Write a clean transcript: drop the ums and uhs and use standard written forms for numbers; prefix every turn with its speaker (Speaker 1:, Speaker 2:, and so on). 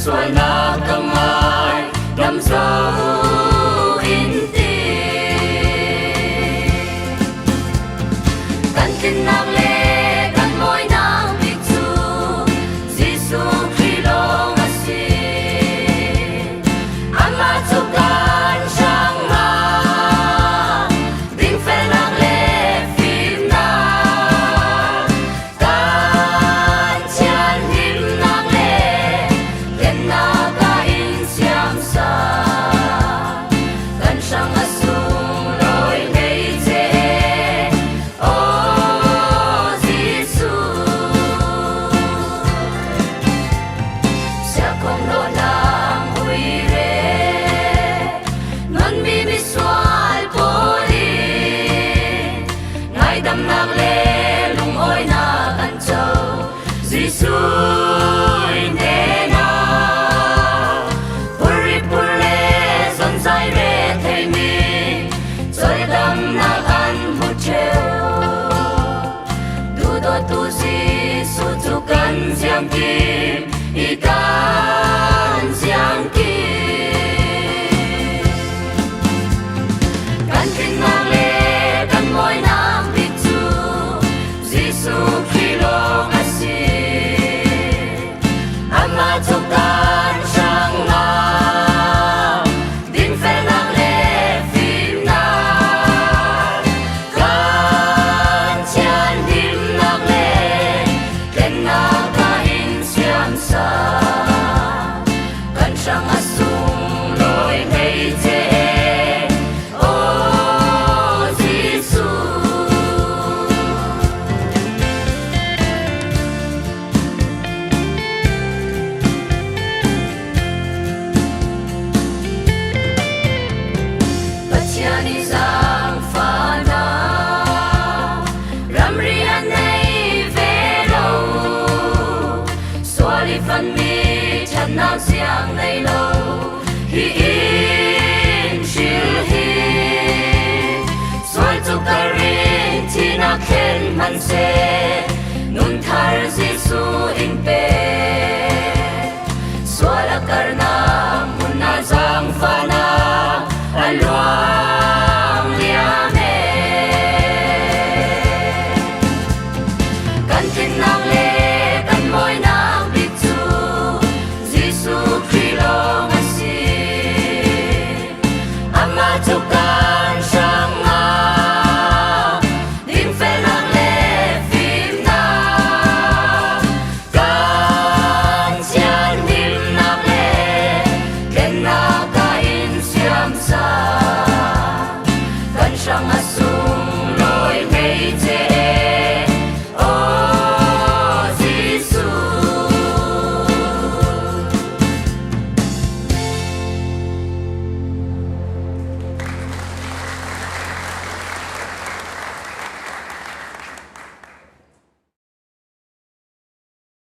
Speaker 1: xoay na căng ai đắm dấu in tình căn kinh nàng lệ căn môi nàng bị chu Giêsu khi lo ngã xin ama chu can sang ma đinh phê nàng lệ phim na can chan him nàng lệ ken na ka in siam sa kan sang asung loi ngei che o Giêsu sia kong lo nang hui re non mi mi sual poli ngai dam nak le lung oi na kan châu Giêsu ne na puri pule zon zai re thei mi choi dam na kan mu cheu du do tu Giêsu chu kan jiang kim i kan jiang kim kan kinh ngang lệ kan môi nang bị chu Giêsu khi lo ngã xin ama chu kan sang na đinh phê nang lệ phim na kan chan him nang lệ ken na ka in siam sa kan sang asung loi ngei che o Giêsu Bachani giang pha na ram ri an nei ve lo swali fan mi chan na siang nei lo hi in shil hi swal tu ka rin ti na khen man se nun thar Giêsu in pe